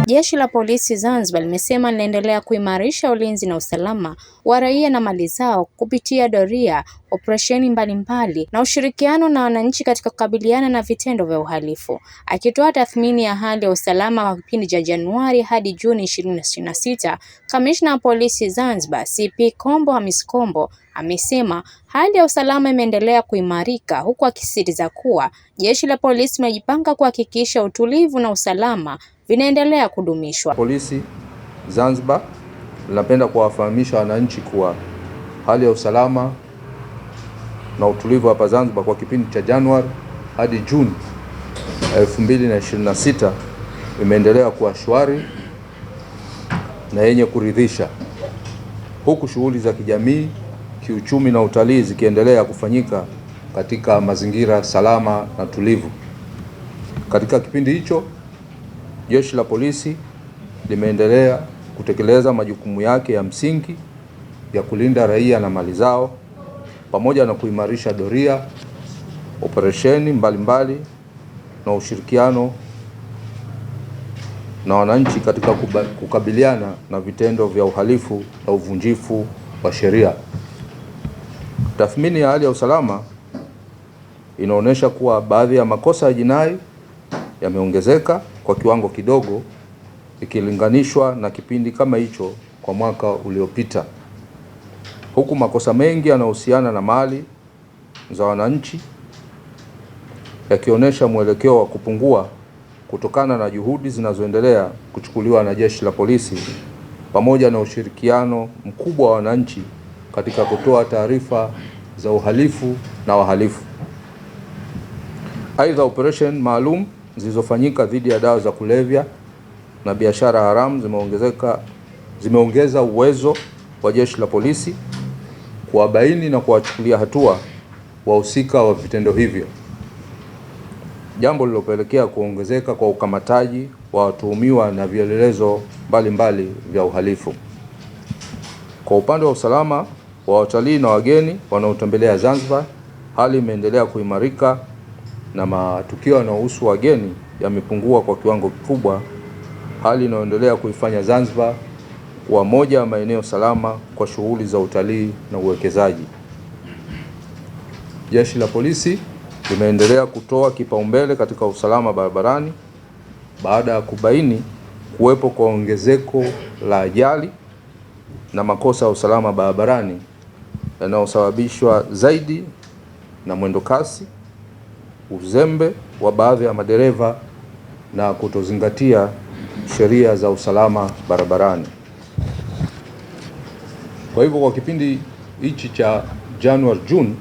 Jeshi la Polisi Zanzibar limesema linaendelea kuimarisha ulinzi na usalama wa raia na mali zao kupitia doria, operesheni mbalimbali na ushirikiano na wananchi katika kukabiliana na vitendo vya uhalifu. Akitoa tathmini ya hali ya usalama wa kipindi cha Januari hadi Juni 2026, Kamishna wa Polisi Zanzibar CP Kombo Hamis Kombo amesema hali ya usalama imeendelea kuimarika, huku akisisitiza kuwa jeshi la polisi limejipanga kuhakikisha utulivu na usalama vinaendelea kudumishwa. Polisi Zanzibar linapenda kuwafahamisha wananchi kuwa hali ya usalama na utulivu hapa Zanzibar kwa kipindi cha Januari hadi Juni 2026 imeendelea kuwa shwari na yenye kuridhisha, huku shughuli za kijamii, kiuchumi na utalii zikiendelea kufanyika katika mazingira salama na tulivu. Katika kipindi hicho, jeshi la polisi limeendelea kutekeleza majukumu yake ya msingi ya kulinda raia na mali zao, pamoja na kuimarisha doria, operesheni mbalimbali na ushirikiano na wananchi katika kukabiliana na vitendo vya uhalifu na uvunjifu wa sheria. Tathmini ya hali ya usalama inaonyesha kuwa baadhi ya makosa ya jinai yameongezeka kwa kiwango kidogo ikilinganishwa na kipindi kama hicho kwa mwaka uliopita, huku makosa mengi yanayohusiana na mali za wananchi yakionyesha mwelekeo wa kupungua kutokana na juhudi zinazoendelea kuchukuliwa na jeshi la polisi pamoja na ushirikiano mkubwa wa wananchi katika kutoa taarifa za uhalifu na wahalifu. Aidha, operation maalum zilizofanyika dhidi ya dawa za kulevya na biashara haramu zimeongeza uwezo wa jeshi la polisi kuwabaini na kuwachukulia hatua wahusika wa vitendo hivyo, jambo lililopelekea kuongezeka kwa ukamataji wa watuhumiwa na vielelezo mbalimbali vya uhalifu. Kwa upande wa usalama wa watalii na wageni wanaotembelea Zanzibar, hali imeendelea kuimarika na matukio yanayohusu wageni yamepungua kwa kiwango kikubwa, hali inayoendelea kuifanya Zanzibar kuwa moja ya maeneo salama kwa shughuli za utalii na uwekezaji. Jeshi la polisi limeendelea kutoa kipaumbele katika usalama barabarani baada ya kubaini kuwepo kwa ongezeko la ajali na makosa ya usalama barabarani yanayosababishwa zaidi na mwendo kasi, uzembe wa baadhi ya madereva na kutozingatia sheria za usalama barabarani. Kwa hivyo, kwa kipindi hichi cha Januari Juni,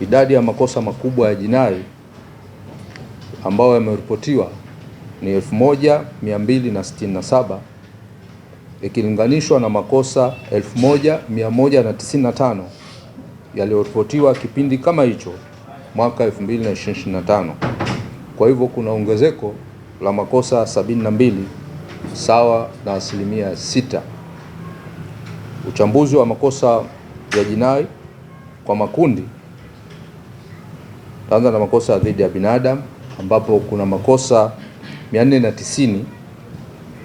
idadi ya makosa makubwa ya jinai ambayo yameripotiwa ni 1267 ikilinganishwa na makosa 1195 yaliyoripotiwa kipindi kama hicho mwaka 2025. Kwa hivyo kuna ongezeko la makosa 72 sawa na 6%. Uchambuzi wa makosa ya jinai kwa makundi, taanza na makosa dhidi ya binadamu ambapo kuna makosa 490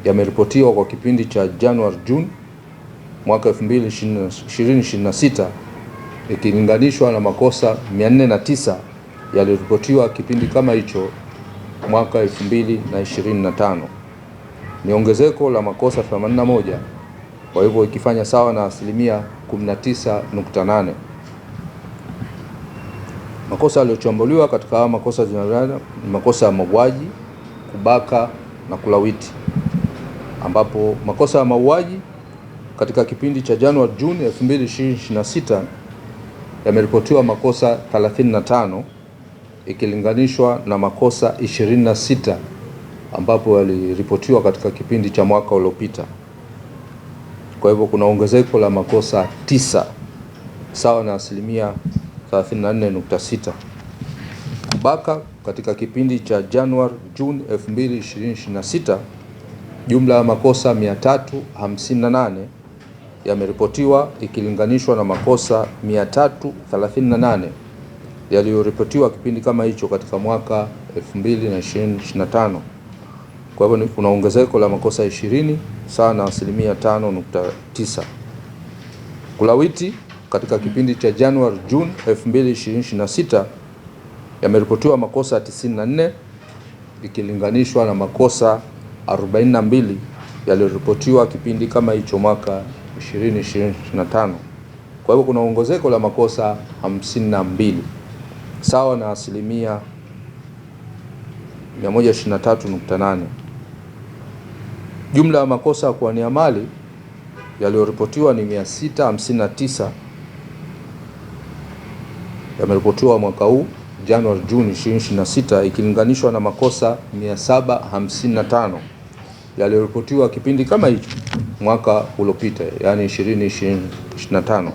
yameripotiwa kwa kipindi cha Januari Juni mwaka 2026 ikilinganishwa na makosa 409 yaliyoripotiwa kipindi kama hicho mwaka 2025. Ni ongezeko la makosa 81, kwa hivyo ikifanya sawa na 19.8%. Makosa yaliyochambuliwa katika makosa ni makosa ya mauaji, kubaka na kulawiti, ambapo makosa ya mauaji katika kipindi cha Januari Juni 2026 yameripotiwa makosa 35 ikilinganishwa na makosa 26 ambapo yaliripotiwa katika kipindi cha mwaka uliopita. Kwa hivyo kuna ongezeko la makosa 9 sawa na 34.6%. Kubaka katika kipindi cha Januari Juni 2026, jumla ya makosa 358 yameripotiwa ikilinganishwa na makosa 338 yaliyoripotiwa kipindi kama hicho katika mwaka 2025. Kwa hivyo kuna ongezeko la makosa 20 sawa na 5.9. Kulawiti katika kipindi cha Januari Juni 2026 yameripotiwa makosa 94 ikilinganishwa na makosa 42 yaliyoripotiwa kipindi kama hicho mwaka 2025. Kwa hivyo kuna ongezeko la makosa 52 sawa na 123.8. Jumla ya makosa ya kuwania mali yaliyoripotiwa ni 659 yameripotiwa mwaka huu Januari Juni 2026 ikilinganishwa na makosa 755 yaliyoripotiwa kipindi kama hicho mwaka uliopita, yani 2025.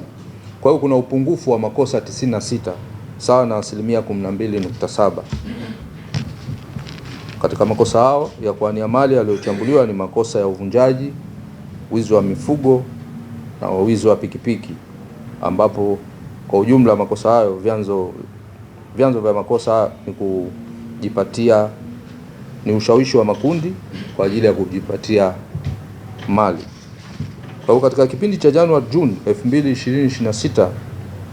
Kwa hiyo kuna upungufu wa makosa 96 sawa na 12.7. Katika makosa hao ya kuwania mali yaliyochambuliwa ni makosa ya uvunjaji, wizi wa mifugo na wizi wa pikipiki, ambapo kwa ujumla makosa hayo vyanzo vya makosa ni ushawishi wa makundi kwa ajili ya kujipatia mali. Kwa hiyo katika kipindi cha Januari Juni 2026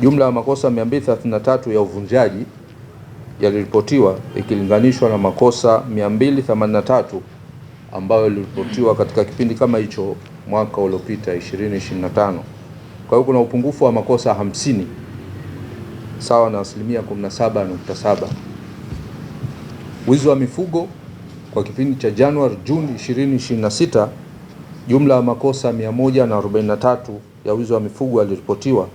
jumla ya makosa 233 ya uvunjaji yaliripotiwa ikilinganishwa na makosa 283 ambayo yaliripotiwa katika kipindi kama hicho mwaka uliopita 2025. Kwa hiyo kuna upungufu wa makosa 50 sawa na 17.7. Wizi wa mifugo kwa kipindi cha Januari Juni 2026 jumla ya makosa 143 ya wizi wa mifugo yaliripotiwa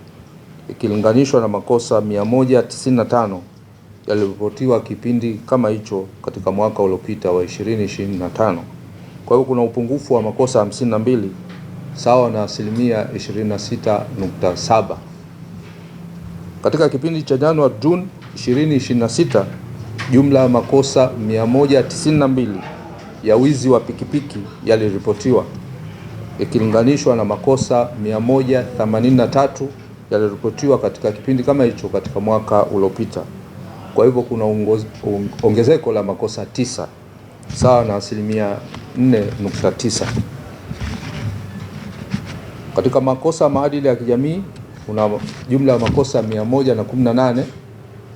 ikilinganishwa na makosa 195 yaliripotiwa kipindi kama hicho katika mwaka uliopita wa 2025. Kwa hiyo kuna upungufu wa makosa 52 sawa na 26.7. Katika kipindi cha Januari Juni 2026 jumla ya makosa 192 ya wizi wa pikipiki yaliripotiwa ikilinganishwa na makosa 183 yaliripotiwa katika kipindi kama hicho katika mwaka uliopita. Kwa hivyo kuna ongezeko la makosa 9 sawa na 4.9. Katika makosa maadili ya kijamii kuna jumla ya makosa 118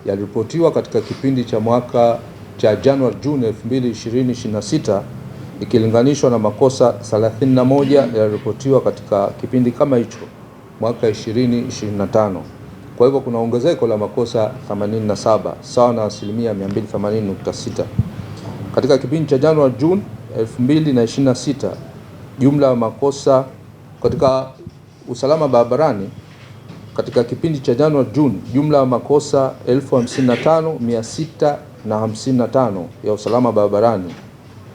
yaliripotiwa katika kipindi cha mwaka cha Januari Juni 2026 ikilinganishwa na makosa 31 yaliripotiwa katika kipindi kama hicho mwaka 2025. Kwa hivyo kuna ongezeko la makosa 87 sawa na 280.6. Katika kipindi cha Januari Juni 2026 jumla ya makosa katika usalama barabarani katika kipindi cha Januari Juni jumla ya makosa 55,655 ya usalama barabarani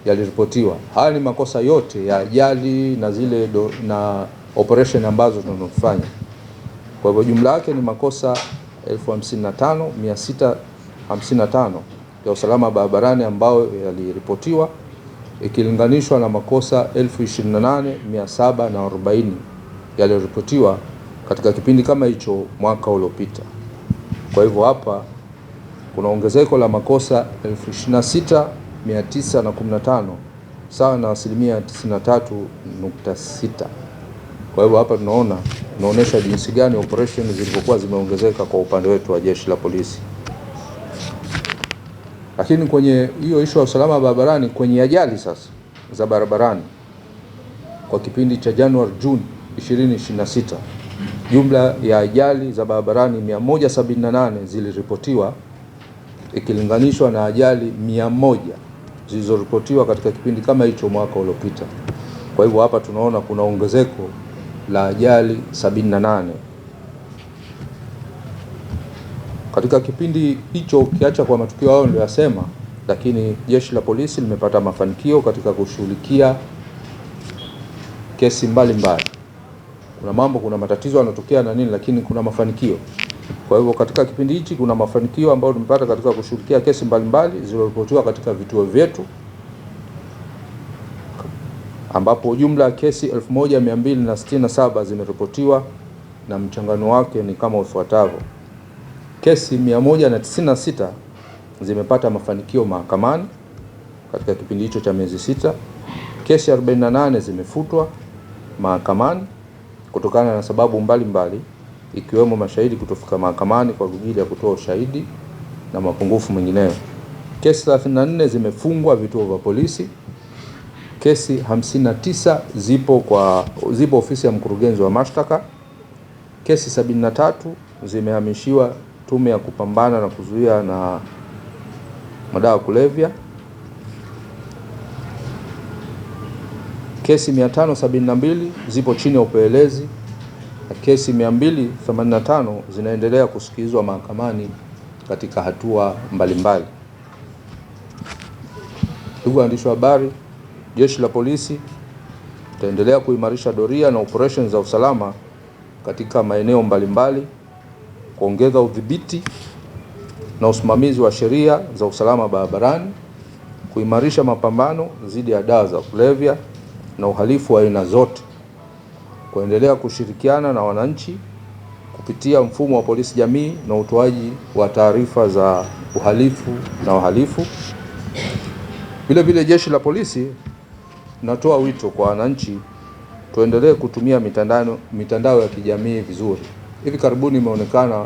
yaliripotiwa. Haya ni makosa yote ya ajali na zile na operation ambazo tunafanya. Kwa hivyo jumla yake ni makosa 55,655 ya usalama barabarani ambayo yaliripotiwa ikilinganishwa na makosa 28,740 yaliripotiwa katika kipindi kama hicho mwaka uliopita. Kwa hivyo hapa kuna ongezeko la makosa 26,915 sawa na 93.6. Kwa hivyo hapa tunaonesha jinsi gani operation zilivyokuwa zimeongezeka kwa upande wetu wa Jeshi la Polisi. Lakini kwenye hiyo issue ya usalama barabarani, kwenye ajali sasa za barabarani kwa kipindi cha Januari Juni 2026 jumla ya ajali za barabarani 178 ziliripotiwa ikilinganishwa na ajali 100 zilizoripotiwa katika kipindi kama hicho mwaka uliopita. Kwa hivyo hapa tunaona kuna ongezeko la ajali 78 katika kipindi hicho, ukiacha kwa matukio hayo niliyosema. Lakini Jeshi la Polisi limepata mafanikio katika kushughulikia kesi mbalimbali. Kuna matatizo yanatokea na nini, lakini kuna mafanikio. Kwa hivyo katika kipindi hichi kuna mafanikio ambayo tumepata katika kushughulikia kesi mbalimbali zilizoripotiwa katika vituo vyetu, ambapo jumla ya kesi 1267 zimeripotiwa na mchangano wake ni kama ufuatavyo. Kesi 196 zimepata mafanikio mahakamani katika kipindi hicho cha miezi 6. Kesi 48 zimefutwa mahakamani kutokana na sababu mbalimbali ikiwemo mashahidi kutofika mahakamani kwa ajili ya kutoa ushahidi na mapungufu mengineyo. Kesi 34 zimefungwa vituo vya polisi. Kesi 59 zipo ofisi ya mkurugenzi wa mashtaka. Kesi 73 zimehamishiwa tume ya kupambana na kuzuia na madawa kulevya. Kesi 572 zipo chini ya upelelezi na kesi 285 zinaendelea kusikilizwa mahakamani katika hatua mbalimbali. Ndugu waandishi wa habari, Jeshi la Polisi litaendelea kuimarisha doria na operations za usalama katika maeneo mbalimbali, kuongeza udhibiti na usimamizi wa sheria za usalama barabarani, kuimarisha mapambano dhidi ya dawa za kulevya na uhalifu wa aina zote, kuendelea kushirikiana na wananchi kupitia mfumo wa polisi jamii na utoaji wa taarifa za uhalifu na wahalifu. Vile Jeshi la Polisi natoa wito kwa wananchi tuendelee kutumia mitandao ya kijamii vizuri. Hivi karibuni imeonekana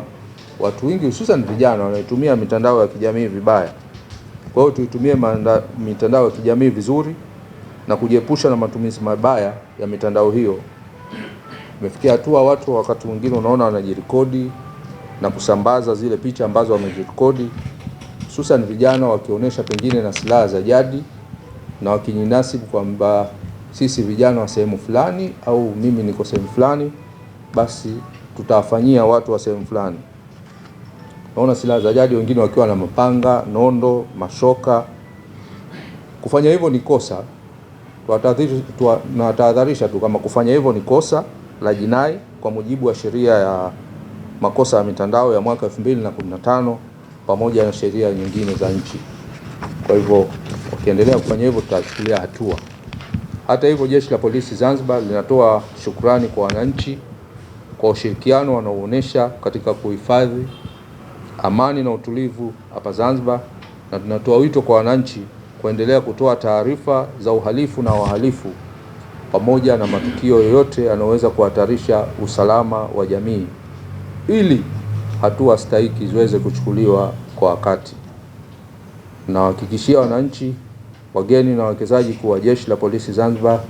watu wengi hususan vijana wanaitumia mitandao ya kijamii vibaya. Kwa hiyo tuitumie mitandao ya kijamii vizuri na kujiepusha na matumizi mabaya ya mitandao hiyo. Imefikia hatua watu wakati mwingine unaona wanajirekodi na kusambaza zile picha ambazo wamejirekodi, hususan vijana wakionyesha pengine na silaha za jadi na wakininasibu kwamba sisi vijana wa sehemu fulani au mimi niko sehemu fulani, basi tutawafanyia watu wa sehemu fulani. Naona silaha za jadi, wengine wakiwa na mapanga, nondo, mashoka. Kufanya hivyo ni kosa. Tunatahadharisha tu kama kufanya hivyo ni kosa la jinai kwa mujibu wa sheria ya makosa ya mitandao ya mwaka 2015 pamoja na sheria nyingine za nchi. Kwa hivyo wakiendelea kufanya hivyo tutachukulia hatua. Hata hivyo, Jeshi la Polisi Zanzibar linatoa shukrani kwa wananchi kwa ushirikiano wanaoonyesha katika kuhifadhi amani na utulivu hapa Zanzibar, na tunatoa wito kwa wananchi kuendelea kutoa taarifa za uhalifu na wahalifu pamoja na matukio yoyote yanayoweza kuhatarisha usalama wa jamii ili hatua stahiki ziweze kuchukuliwa kwa wakati. Nawahakikishia wananchi, wageni na wawekezaji kuwa Jeshi la Polisi Zanzibar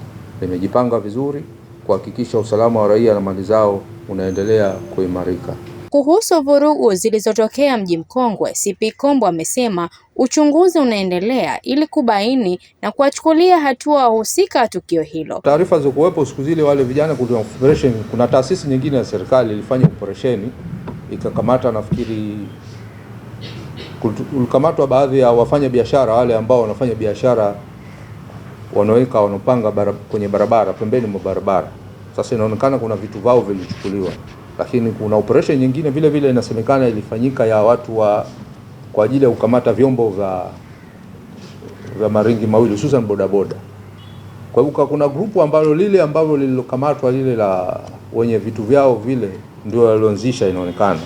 limejipanga vizuri kuhakikisha usalama wa raia na mali zao unaendelea kuimarika. Kuhusu vurugu zilizotokea Mji Mkongwe, CP Kombo amesema uchunguzi unaendelea ili kubaini na kuwachukulia hatua wahusika wa tukio hilo. Taarifa zilizokuwepo siku zile, wale vijana kuna operation, kuna taasisi nyingine ya serikali ilifanya operation ikakamata, nafikiri ulikamatwa baadhi ya wafanya biashara wale ambao wanafanya biashara wanapanga kwenye barabara, pembeni mwa barabara. Sasa inaonekana kuna vitu vao vilichukuliwa, lakini kuna operation nyingine vile inasemekana ilifanyika ya watu kwa ajili ya kukamata vyombo vya maringi mawili, hususan bodaboda. Kwa hivyo kuna grupu ambalo lililokamatwa lile la wenye vitu vyao vile ndio walioanzisha, inaonekana,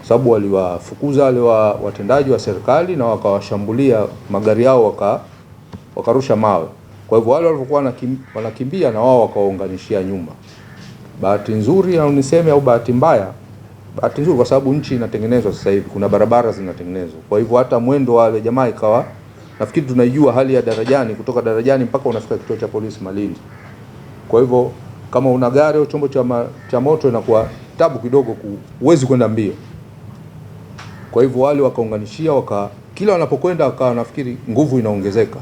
sababu waliwafukuza wale watendaji wa serikali na wakawashambulia magari yao, wakarusha mawe. Kwa hivyo wale walikuwa wanakimbia na wao wakawaunganishia nyuma. Bahati nzuri au niseme au bahati mbaya, bahati nzuri kwa sababu nchi inatengenezwa sasa hivi, kuna barabara zinatengenezwa. Kwa hivyo hata mwendo wale jamaa ikawa, nafikiri tunaijua hali ya darajani, kutoka darajani mpaka unafika kituo cha polisi Malindi. Kwa hivyo kama una gari au chombo cha moto inakuwa tabu kidogo, huwezi kwenda mbio. Kwa hivyo wale wakaunganishia, kila wanapokwenda wakawa nafikiri nguvu inaongezeka,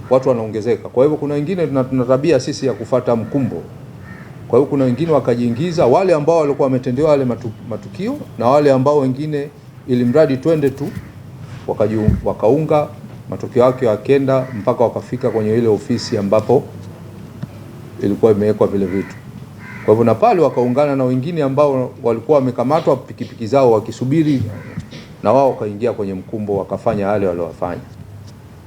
watu wanaongezeka. Kwa hivyo kuna wengine tuna tabia sisi ya kufuata mkumbo. Kwa hiyo kuna wengine wakajiingiza, wale ambao walikuwa wametendewa wale matukio na wale ambao wengine ili mradi twende tu wakaunga, matokeo yake wakenda mpaka wakafika kwenye ile ofisi ambapo ilikuwa imewekwa vile vitu. Kwa hivyo na pale wakaungana na wengine ambao walikuwa wamekamatwa pikipiki zao wakisubiri, na wao wakaingia kwenye mkumbo wakafanya yale waliowafanya.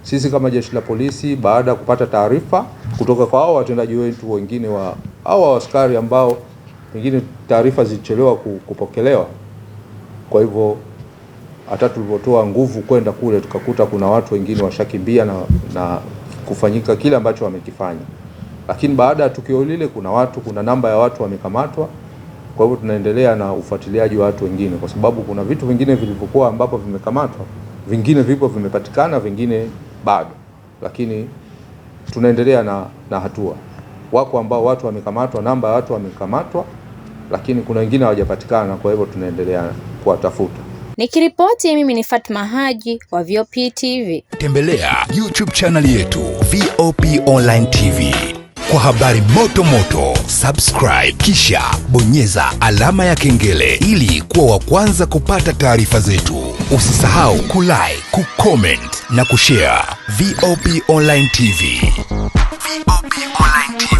Sisi kama Jeshi la Polisi, baada ya kupata taarifa kutoka kwa hao watendaji wetu wengine hao askari ambao wengine taarifa zilichelewa kupokelewa, kwa hivyo hata tulipotoa nguvu kwenda kule tukakuta kuna watu wengine washakimbia na kufanyika kile ambacho wamekifanya. Lakini baada ya tukio lile kuna namba ya watu wamekamatwa. Kwa hivyo tunaendelea na ufuatiliaji wa watu wengine, kwa sababu kuna vitu vingine vilivyokuwa ambapo vimekamatwa, vingine vipo vimepatikana, vingine bado. Lakini tunaendelea na hatua. Wako ambao watu wamekamatwa, namba ya watu wamekamatwa, lakini kuna wengine hawajapatikana, kwa hivyo tunaendelea kuwatafuta. Nikiripoti mimi ni Fatma Haji wa VOP TV. Tembelea YouTube channel yetu VOP Online TV kwa habari moto moto. Subscribe kisha bonyeza alama ya kengele ili kuwa wa kwanza kupata taarifa zetu. Usisahau kulike, kucomment na kushare. VOP Online TV. VOP Online TV.